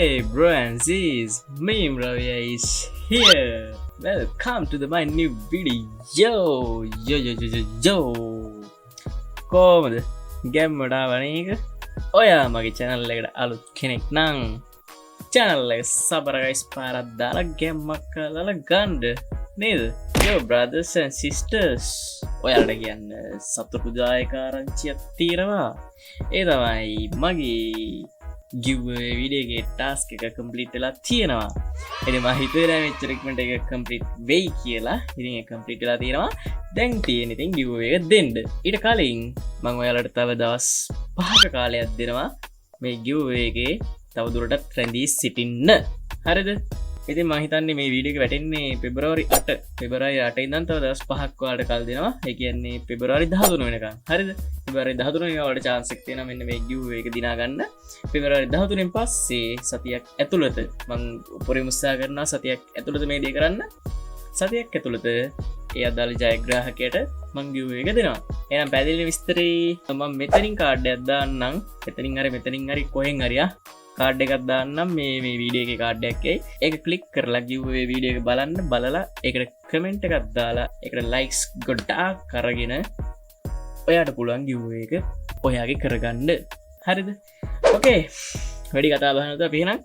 Hey bro and sis, me Ravia is here. Welcome to my new video. Yo. කොහමද? ගැම්මට ආවනේ එක. ඔයා මගේ channel එකට අලුත් කෙනෙක් නම් channel එක subscribe පාරක් දාලා ගැම්මක් කරලා ගන්න නේද? Yo brothers and sisters. ඔයාලට කියන්න සතුටුදායක ආරංචියක් තියෙනවා. ඒ තමයි මගේ giveaway video එකේ task එක complete වෙලා තියෙනවා. ඉතින් මම හිතුවේ මෙච්චර ඉක්මනට ඒක complete වෙයි කියලා. ඉතින් ඒක complete වෙලා තියෙනවා. දැන් තියෙන ඉතින් giveaway එක දෙන්න. ඊට කලින් මම ඔයාලට තව දවස් 5ක කාලයක් දෙනවා මේ giveaway එකේ තව දුරටත් රැඳී සිටින්න. හරිද? ඉතින් මම හිතන්නේ මේ වීඩියෝ එක වැටෙන්නේ පෙබරවාරි 8 ඉඳන් තව දවස් 5ක් ඔයාලට කල් දෙනවා. ඒ කියන්නේ පෙබරවාරි 13 වෙනකන්. හරිද? පෙබරවාරි 13 වෙනිදා ඔයාලට chance එක තියෙනවා මෙන්න මේ giveaway එක දිනා ගන්න. පෙබරවාරි 13 න් පස්සේ සතියක් ඇතුළත මම උපරිම උත්සාහ කරනවා සතියක් ඇතුළත මේ දේ කරන්න. සතියක් ඇතුළත ඒ අදාළ ජයග්‍රාහකයට මම giveaway එක දෙනවා. එහෙනම් පැහැදිලි විස්තරේ මම මෙතනින් කාඩ් එකක් දාන්නම්. මෙතනින් හරි කොහෙන් හරි කාඩ් එකක් දාන්නම් මේ වීඩියෝ එකේ කාඩ් එකක් එයි. ඒක ක්ලික් කරලා giveaway වීඩියෝ එක බලන්න. බලලා ඒකට කමෙන්ට් එකක් දාලා ඒකට ලයික්ස් ගොඩාක් අරගෙන ඔයාට පුළුවන් giveaway එක ඔයාගේ කරගන්න. හරිද? ඕකේ. වැඩි කතා බහ නැතුව අපි එහෙනම්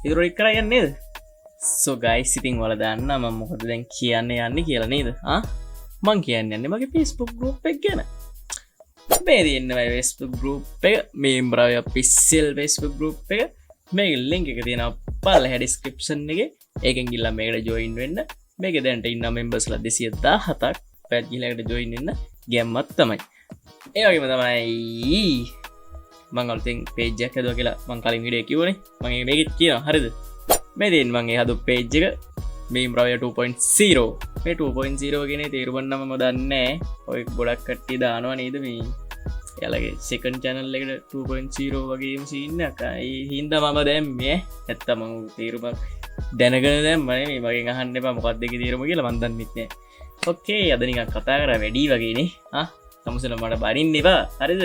ඉදිරියට එක්කලා යන්නේ නේද? So guys, ඉතින් ඔයාලා දන්නා මම මොකද දැන් කියන්න යන්නේ කියලා නේද? මං කියන්නේ මගේ Facebook group එක ගැන. මේ තියෙන මගේ Facebook group එක මේ Ravia official Facebook group එක. මේකේ link එක තියෙනවා පල්ලෙහා description එකේ. ඒකෙන් ගිහලා මේකට join වෙන්න. මේකේ දැන්ට ඉන්න members ලා 217ක්. ඔයත් ගිහලා ඒකට join වෙන්න ගැම්මක් තමයි. ඒ වගේම තමයි මම අලුතෙන් page එකක් හදුවා කියලා මම කලින් වීඩියෝ එකේ කිව්වනේ. මම මේකෙත් කියනවා. හරිද? මේ දෙන්න මම ඒ හදපු page එක මේ Ravia 2.0. මේ 2.0 කියන්නේ තේරුම නම් මම දන්නේ නැහැ. ඔය ගොඩක් කට්ටිය දානවා නේද මේ එයාලගේ second channel එකට 2.0 වගේම scene එකක්. ඒ හින්දා මම දැම්මේ. නැත්තම් මම තේරුමක් දැනගෙන දැම්මනේ. මේ මගෙන් අහන්න එපා මොකක්ද ඒකේ තේරුම කියලා මම දන්නේ නැහැ. ඕකේ අද නිකන් කතා කරා වැඩි වගේනේ. සමුසල මට බනින්න එපා. හරිද?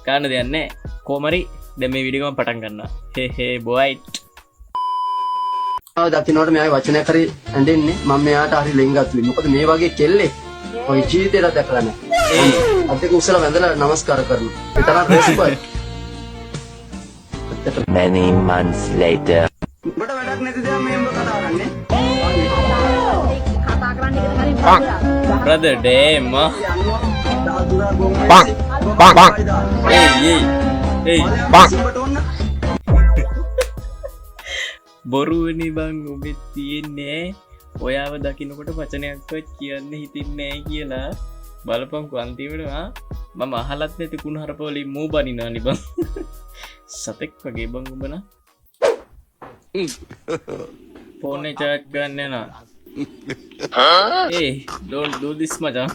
ගන්න දෙයක් නැහැ. කොහමරි දැන් මේ වීඩියෝ එක මම පටන් ගන්නවා. හේ බොයිට්. දකින්නට මෙයාගේ වචනයක් හරි ඇඳෙන්නේ මම මෙයාට හරි ලෙන්ගත්තුයි. මොකද මේ වගේ කෙල්ලේ ඔය ජීවිතේට දැකලා නැහැ. අදක උසල වැඳලා නමස්කාර කරනවා. ඒ තරම් රෙස්පෙක්ට්. Many months later. උඹට වැඩක් නැති දේ මේ උඹ කතා කරන්නේ. brother damn Bang. hey Bang. බොරුවනි බං ඔබෙත් තියෙන්නේ ඔයාව දකින්නකොට වචනයක්වත් කියන්න හිතින්නේ නැහැ කියලා බලපංකෝ අන්තිමට මම අහලත් නැති කුණහරුප වලින් මූ බනිනවනි බං සතෙක් වගේ බං ඔබ නා ෆෝන් එක charge ගන්න යනවා hey don't do this මචං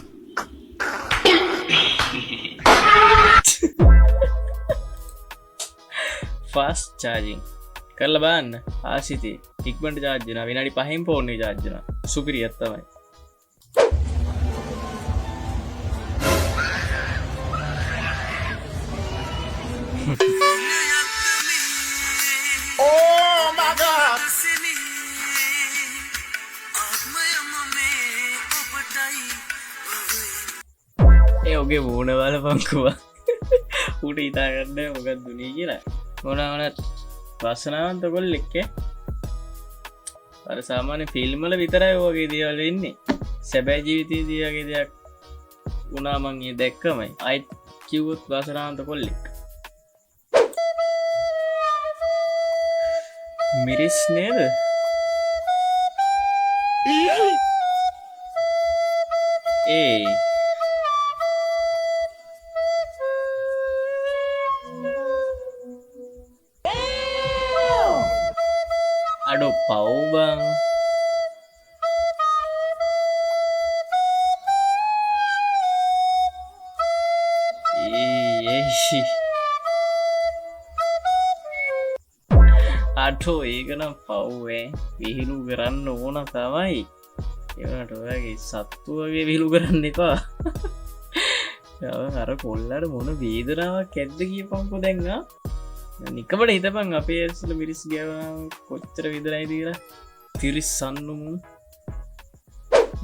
fast charging කරලා බලන්න ආසිතේ ඉක්මනට charge වෙනවා විනාඩි 5න් ෆෝන් එක charge වෙනවා සුපිරියක් තමයි Oh my God. ඒ ඔගේ මූණ බලපංකුවා ඌට හිතා ගන්න මොකක්ද දුන්නේ කියලා මොනවනත් වසනාවන්ත කොල්ලෙක්කේ අර සාමාන්‍ය ෆිල්ම් වල විතරයි ඔයගේ දේවල් වෙන්නේ සැබෑ ජීවිතයේදී වගේ දෙයක් වුණා මං ඒ දැක්කමයි අයිත් කිව්වොත් වසනාවන්ත කොල්ලෙක් මිරිස් නේද ඒ අඩෝ පව් බං අටෝ ඒකනම් පව්වේ විහිළු කරන්න ඕන තමයි ඒවනට ඔයාගේ සත්තු වගේ විහිළු කරන්න එපා අර කොල්ලට මොන වේදනාවක් ඇද්ද කියපංකො දැන්ගා නිකමට හිතපන් අපේ ඇසල මිරිස් ගැව කොච්චර විදරයි දීලා තිරිස් සන්නුමු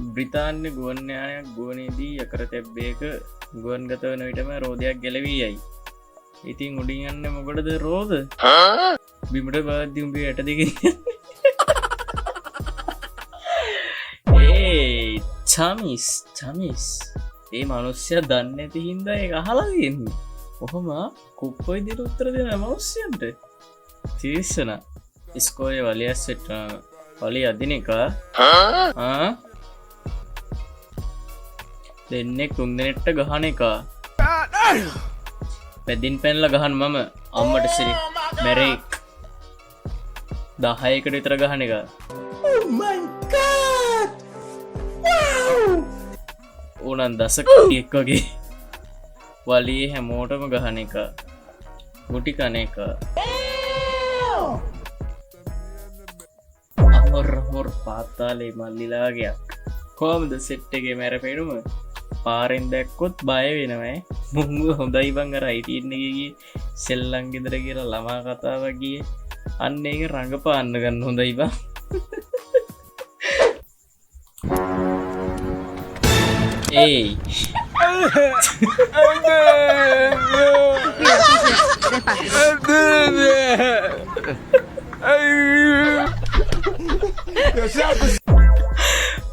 බ්‍රිතාන්‍ය ගුවන්්‍යානයක් ගුවනේදී යකර තැබ්බේක ගුවන් ගත වන විටම රෝධයක් ගැලවී යයි ඉතින් උඩින් යන්න මොකටද රෝධ බිමට බාධ්‍යුම්බේ ඇට දෙක චමිස් ඒ මනුස්්‍යය දන්න ඇති හින්ද ඒ අහලාගන්න ඔහොම කුප්පොයි දිර උත්තර දෙන මනුස්්‍යයන්ට තිරිස්සන ඉස්කෝය වලියස්සෙට වලි අදින එක දෙන්නෙක් තුන්දනෙට්ට ගහන එක පැදින් පැන්ල ගහන් මම අම්මට සිරි මැරෙක් 10කට විතර ගහන එක ඕනන් දසකටියෙක් වගේ වලිය හැමෝටම ගහන එක ගුටි කන එක අමොරහොර් පාතාලේ මල්ලිලාගයක් කෝමද සෙට්ටගේ මැර පෙනුම පාරෙන් දැක්කොත් බය වෙනවයි මුංග හොඳයි බංගර අයිටන්නගේ සෙල්ලංගෙදර කියලා ළමා කතා වගේ අන්න ඒක රඟපාන්න ගන්න හොඳයි බා ඒයි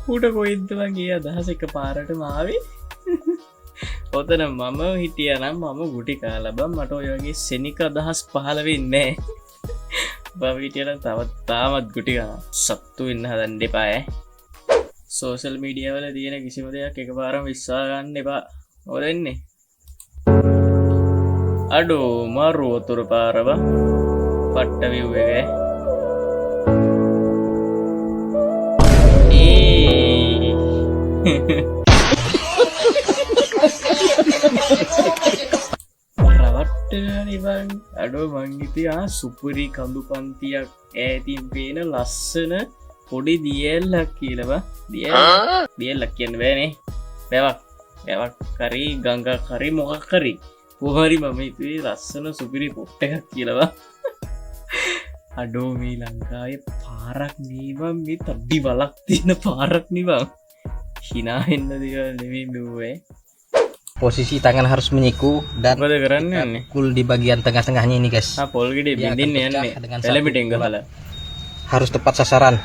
ඌට කොයින්තවගේ අදහස එක පාරට මාවේ ඔතන මම හිටිය නම් මම ගුටි කාලබම් මට ඔයගේ සෙනික අදහස් පහල වෙන්නේ බවිටියට තවත් තාමත් ගුටිකා සත්තු ඉන්න හදන් දෙපාය සෝසල් මීඩියවල තියෙන කිසිම දෙයක් එක පාරම විශ්වාගන්න එපා ඔරෙන්නේ අඩෝ මරුවතුර පාරව පට්ට විව් එක රවට්ටනිබන් අඩෝ මංගිතයා සුපරි කඳු පන්තියක් ඇතින් පේන ලස්සන පොඩි දියල්ලක් කියලවා දියල්ලක් කියන්න බෑනේ බැවක් කරී ගංග කරි මොකක් කරි පොහරි මම ඉතුවේ ලස්සන සුපිරි පොට්ට එකක් කියලවා අඩෝ මේ ලංකාය පාරක් නීවම් මේ තඩ්ඩි බලක් තියන පාරක් නිවම් හිනාහෙන්න දෙක නෙමේ මෙවේ posisi tangan harus menyiku dan මොකද කරන්න යන්නේ kul di bagian tengah-tengahnya ini guys පොල්ගෙඩේ බින්දින්න යන්නේ එලමිටෙන් ගහලා harus tepat sasaran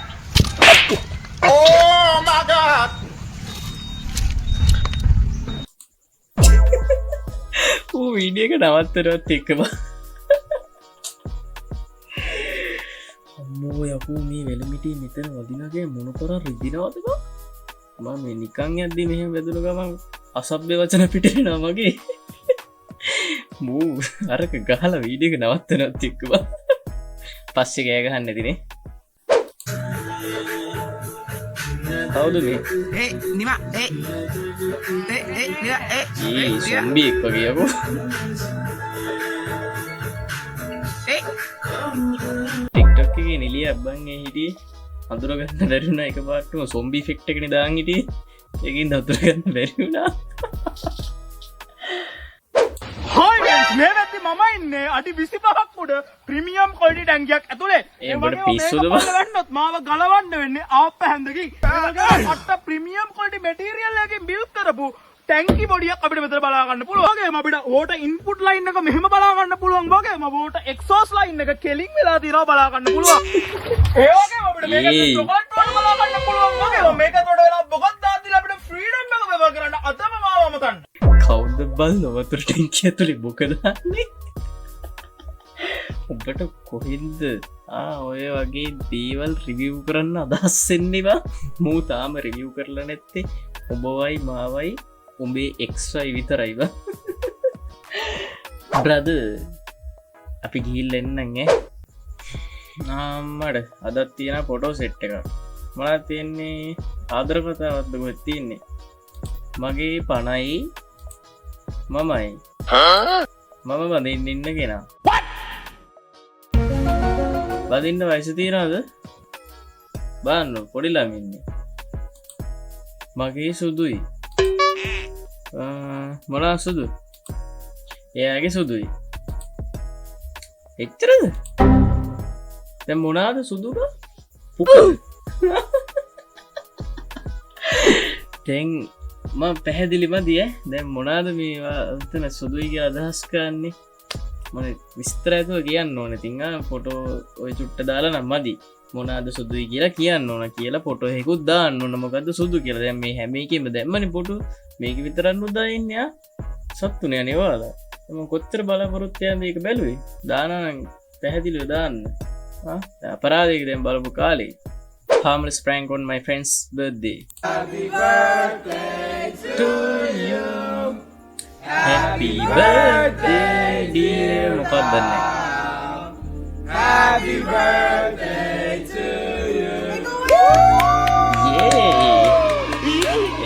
ඌ වීඩියක නවත්තරවත් එක්කම අම්මෝ යකූ මේ වෙලමිටි මෙතන වදිනගේ මොනතර රිදිනවතක මම නිකං යද්දි මෙහෙම වැදුණු ගමන් අසභ්‍ය වචන පිටේ නමගේ මූ අරක ගහල වීඩියක නවත්තනත් එක්කම පස්සෙ ගෑගහන්න තිනේ කවුද මේ සොම්බි එක් වගේයකෝ ටික්ටොක්ගේ නිලිය අබ්බන්ගේ හිටිය අඳුරගන්න බැරිුණ එක පාටම සොම්බි ෆෙක්ට එකන දාන් හිටිය එකින් අතුරගන්න බැරිුණා මේ වැති මම ඉන්නේ අඩි 25ක් උඩ ප්‍රීමියම් ක්වොලිටි ටැංකියක් ඇතුලේ ඒකට පිස්සුද බලන්නත් මාව ගලවන්න වෙන්නේ ආප්ප හැන්දකින් අට ප්‍රීමියම් ක්වොලිටි මැටීරියල් එකකින් බිල්ඩ් කරපු ටැංකි බොඩියක් අපිට මෙතන බලා ගන්න පුළුවන් වගේම අපිට ඕට ඉන්පුට් ලයින් එක මෙහෙම බලා ගන්න පුළුවන් වගේම ඕට එක්සෝස් ලයින් එක කෙලින් වෙලා තියෙනවා බලා ගන්න පුළුවන් ඒ වගේම අපිට මේක චොකලට් වල බලා ගන්න පුළුවන් වගේම මේක උඩ වෙලා බොහොත් දාද්දිලා අපිට ෆ්‍රීඩම් එක ବ୍ୟବහාර කරන්න අතම මාවම ගන්න කවුද බල්ල වතුර ටැංකිය ඇතුලේ මොකදන්නේ ඔබට කොහෙන්ද ඔය වගේ දේවල් රිවිව් කරන්න අදහස් එන්නවා මූ තාම රිවිව් කරලා නැත්තේ ඔබවයි මාවයි උඹේ එක්ස්වයි විතරයිව බ්‍රද අපි ගිහිල් එන්නගේ නාම්මට අදත් තියෙන පොටෝ සෙට් එක මලා තියෙන්නේ ආදර කතාවත්ද ගොත් තියන්නේ මගේ පණයි මමයි මම බඳින්න ඉන්න කෙනා බදින්න වයස තියෙනද බාන්න පොඩිලාමින්නේ මගේ සුදුයි මොනා සුදු එයාගේ සුදුයි එච්චරද දැන් මොනාද සුදුක පුකල් දැන් මම පැහැදිලිම දිය දැන් මොනාද මේවා උතන සුදුයි කියලා අදහස් කරන්නේ මම විස්තර ඇතුව කියන්න ඕන තිංහ ෆොටෝ ඔය චුට්ට දාලා නම් මදි මොනාද සුදුයි කියලා කියන්න ඕන කියලා ෆොටෝ එකකුත් දාන්න ඕන මොකද්ද සුදු කියලා දැන් මේ හැම එකෙම දැම්මනේ ෆොටෝ මේක විතරක් නුදාන්නේ ආ සත්තුනේ අනේවාලා මම කොච්චර බලාපොරොත්තු යන මේක බැලුවේ දානවා නම් පැහැදිලිව දාන්න අපරාධයක දැන් බලපු කාලේ harmless prank on my friend's birthday happy birthday to you happy birthday dear මොකක්ද දන්නේ happy birthday to you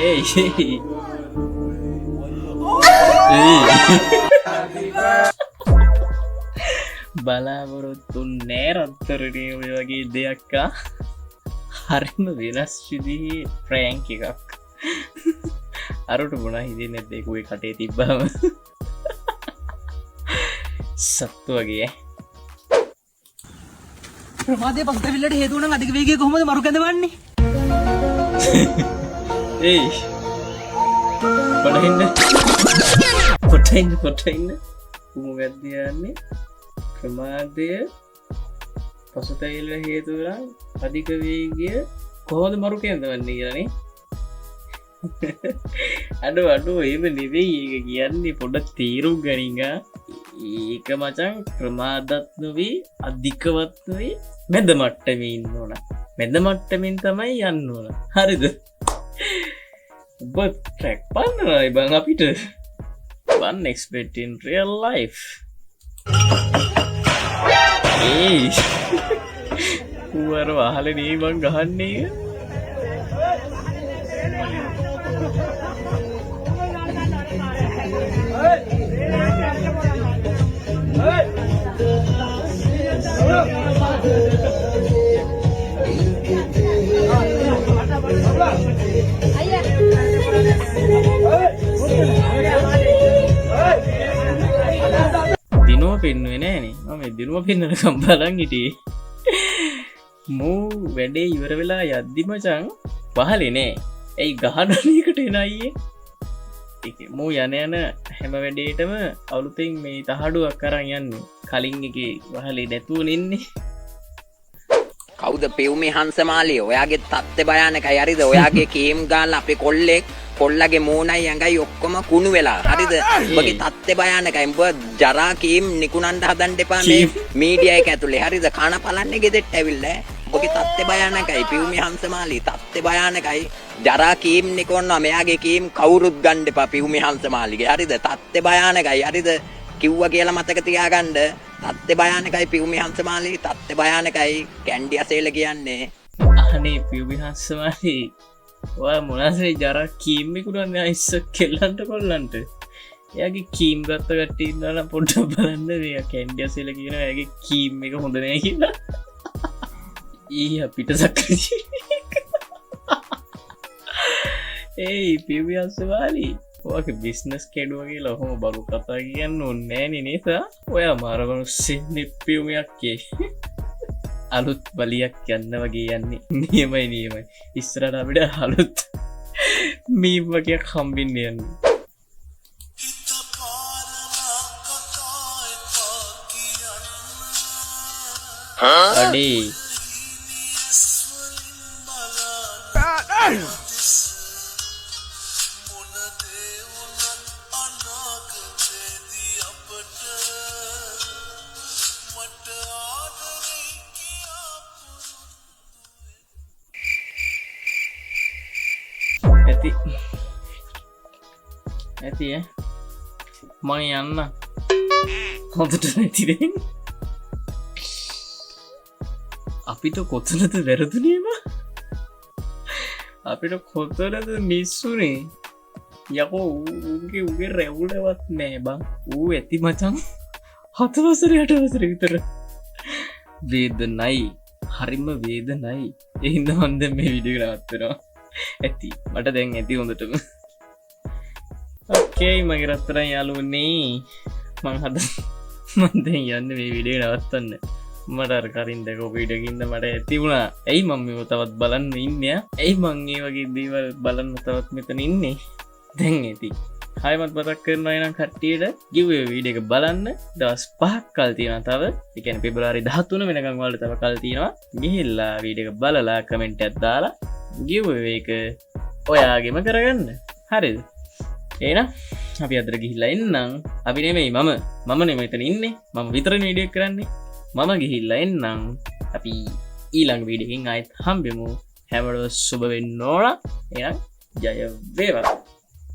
yay බලාපොරොත්තු නෑරත්තරනේ ඔය වගේ දෙයක්කා හරිම වෙනස් විදිහේ ප්‍රෑන්ක් එකක් අරට මොන හිතෙන්නේ නැද්ද ඒක ඔය කටේ තිබ්බම සත්තු වගේ ප්‍රමාදයේ පසුතැවිල්ලට හේතු වුණා අධික වේගය කොහොමද මරු කැඳවන්නේ? ඒයි පොටයින්න මොකක්ද යන්නේ ප්‍රමාදය පසුතැවිල්ල හේතු වෙලා අධික වේගය කොහොමද මරු කැඳවන්නේ කියලානේ අඩු එහෙම නෙවෙයි ඒක කියන්නේ පොඩ්ඩක් තීරු ගනින්න ඒක මචං ප්‍රමාදත් නොවේ අධිකවත් නොවේ මැද මට්ටමේ ඉන්න ඕන මැද මට්ටමින් තමයි යන්න ඕන හරිද ඔබ ට්‍රැක් පන්නනයි බං අපිට one expert in real life ඒ කුවර වහලේ නේ මං ගහන්නේ දිනුව පෙන්නුවේ නෑනේ මම දිනුව පෙන්නනකම් බලන් හිටියේ මූ වැඩේ ඉවර වෙලා යද්දි මචං පහලේ නෑ ඇයි ගහනනකට එන අයියේ මූ යන හැම වැඩේටම අලුතෙන් මේ තහඩුවක් කරන් යන්නේ කලින් එකේ වහලේ නැතුව ඉන්නේ කවුද පෙව්මේ හංසමාලිය ඔයාගේ තත්ත්වය භයානකයි හරිද ඔයාගේ කේම් ගාලා අපේ කොල්ලගේ මූණයි ඇඟයි ඔක්කොම කුණු වෙලා හරිද ඔබගේ තත්ත්වය භයානකයි උඹ ජරා කේම් නිකුණන්න හදන්න එපා මේ මීඩියා එක ඇතුලේ හරිද කන පලන්නේ ගෙදෙට්ට ඇවිල්ලා ඔබගේ තත්ත්වය භයානකයි පෙව්මේ හංසමාලිය තත්ත්වය භයානකයි ජරා කේම් නිකුණනවා මෙයාගේ කේම් කවුරුත් ගන්න එපා පෙව්මේ හංසමාලිගේ හරිද තත්ත්වය භයානකයි හරිද කිව්වා කියලා මතක තියාගන්න තත්ත්වය භයානකයි පියුමි හංසමාලි තත්ත්වය භයානකයි කැන්ඩි අසේල කියන්නේ අනේ පියුමි හංසමාලි ඔයා මොනවාසේ ජරා කීම් මිකුරන්නේ අයිස්ස කෙල්ලන්ට කොල්ලන්ට එයාගේ කීම් ගත්ත කට්ටිය ඉන්නවා නම් පොඩ්ඩක් බලන්න මේ කැන්ඩි අසේල කියනවා එයාගේ කීම් එක හොඳ නෑ කියලා ඊ අපිට සක්කරි ඒයි පියුමි හංසමාලි ඔයාගේ බිස්නස් කෙඩුව කියලා ඔහොම බරු කතා කියන්න ඕනේ නෑනේ නිසා ඔයා මාරවනු සිප්පියුමයක්කේ අලුත් බලියක් යන්න වගේ යන්නේ නියමයි ඉස්සරට අපිට අලුත් මීම් වගේක් හම්බින්න යන්නේ අඩේ ඇති මං යන්න හොඳට නැතිරෙන් අපිට කොතනද වැරදුනීම අපිට කොතරද මිස්සුනේ යකෝ උගේ රැවුලවත් නෑ බං ඌ ඇති මචන් 7 වසර 8 වසර විතර වේදනයි හරිම වේදනයි එහින්ද මන්ද මේ වීඩියෝ නවත්තනවා ඇති මට දැන් ඇති හොඳටම ඕකේ මගේ රත්තරන් යාළුවනේ මං මන්දෙන් යන්න මේ විඩිය නවත්තන්න මට අර කරින් දැක පීටකින්ද මට ඇතිවුණා ඇයි මං මේ තවත් බලන්න ඉන්න ඇයි මං ඒ වගේ දේවල් බලන්න තවත් මෙතන ඉන්නේ දැන් ඇති හයමත් පතක් කරනවා එනම් කට්ටියට ගිව්වේ වීඩියෝ එක බලන්න දවස් 5ක් කල් තියෙනවා තව ඒ කියන්නේ පෙබරවාරි 13 වෙනකන් වලට තව කල් තියෙනවා ගිහිල්ලා වීඩියෝ එක බලලා කමෙන්ට් එකක් දාලා ගිව්වේ එක ඔයාගෙම කරගන්න හරිද එහෙනම් අපි අදට ගිහිල්ලා එන්නම් අපි නෙමෙයි මම නෙමෙයි මෙතන ඉන්නේ මම විතරනේ වීඩියෝ කරන්නේ මම ගිහිල්ලා එන්නම් අපි ඊළඟ වීඩියෝ එකකින් ආයෙත් හම්බෙමු හැමෝටම සුබ වෙන්න ඕන එහෙනම් ජය වේවා